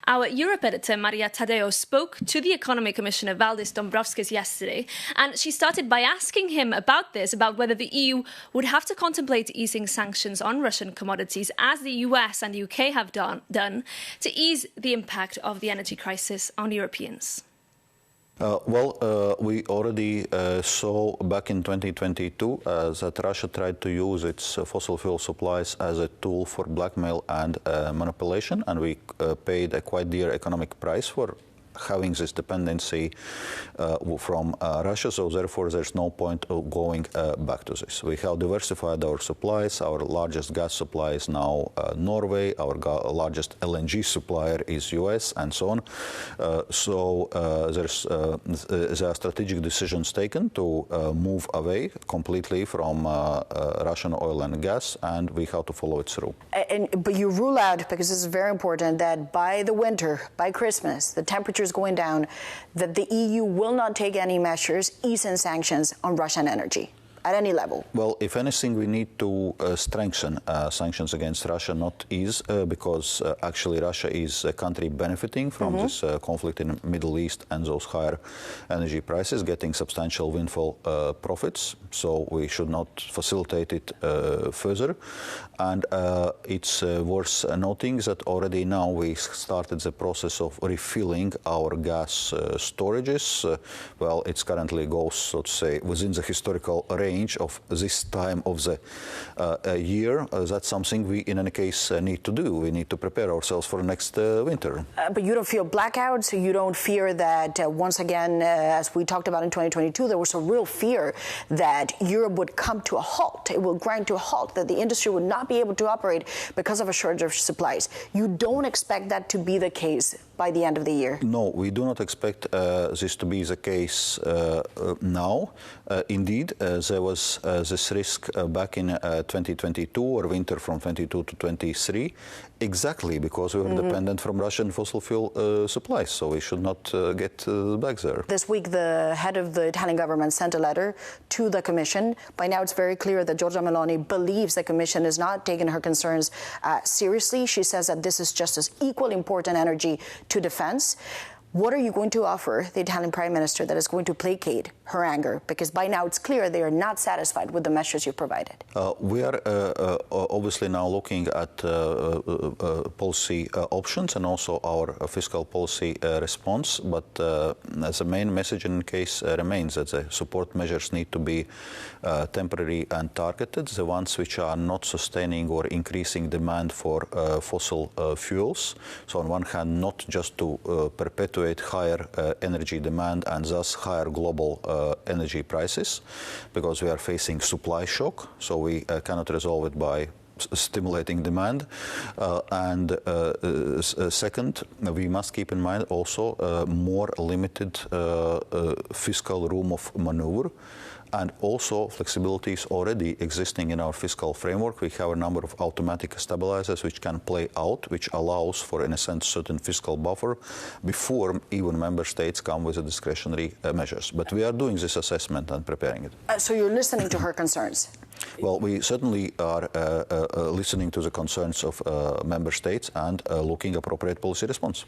Our Europe editor, Maria Tadeo, spoke to the Economy Commissioner Valdis Dombrovskis yesterday, and she started by asking him about this, about whether the EU would have to contemplate easing sanctions on Russian commodities, as the US and the UK have done, to ease the impact of the energy crisis on Europeans. We already saw back in 2022 that Russia tried to use its fossil fuel supplies as a tool for blackmail and manipulation, and we paid a quite dear economic price for having this dependency from Russia, so therefore there's no point of going back to this. We have diversified our supplies. Our largest gas supply is now Norway, our largest LNG supplier is US, and so on. There are strategic decisions taken to move away completely from Russian oil and gas, and we have to follow it through. But you rule out, because this is very important, that by the winter, by Christmas, the temperatures going down, that the EU will not take any measures, ease in sanctions on Russian energy at any level? Well, if anything, we need to strengthen sanctions against Russia, not ease, because actually Russia is a country benefiting from this conflict in the Middle East and those higher energy prices, getting substantial windfall profits. So we should not facilitate it further. And it's worth noting that already now we started the process of refilling our gas storages. Well, it currently goes, so to say, within the historical range of this time of the year. That's something we, in any case, need to do. We need to prepare ourselves for next winter. But you don't feel blackouts? You don't fear that, once again, as we talked about in 2022, there was a real fear that Europe would come to a halt. It will grind to a halt, that the industry would not be able to operate because of a shortage of supplies. You don't expect that to be the case by the end of the year? No, we do not expect this to be the case now. Indeed, there was this risk back in 2022 or winter from 22 to 23, exactly because we were dependent from Russian fossil fuel supplies. So we should not get back there. This week, the head of the Italian government sent a letter to the Commission. By now, it's very clear that Giorgia Meloni believes the Commission is not taking her concerns seriously. She says that this is just as equally important energy to defense. What are you going to offer the Italian Prime Minister that is going to placate her anger? Because by now it's clear they are not satisfied with the measures you provided. We are obviously now looking at policy options and also our fiscal policy response. But as a main message in case remains that the support measures need to be temporary and targeted, the ones which are not sustaining or increasing demand for fossil fuels. So on one hand, not just to perpetuate higher energy demand and thus higher global energy prices, because we are facing supply shock, so we cannot resolve it by stimulating demand. Second, we must keep in mind also more limited fiscal room of maneuver. And also flexibilities already existing in our fiscal framework. We have a number of automatic stabilizers which can play out, which allows for, in a sense, certain fiscal buffer before even member states come with the discretionary measures. But we are doing this assessment and preparing it. So you're listening to her concerns? Well, we certainly are listening to the concerns of member states and looking at appropriate policy response.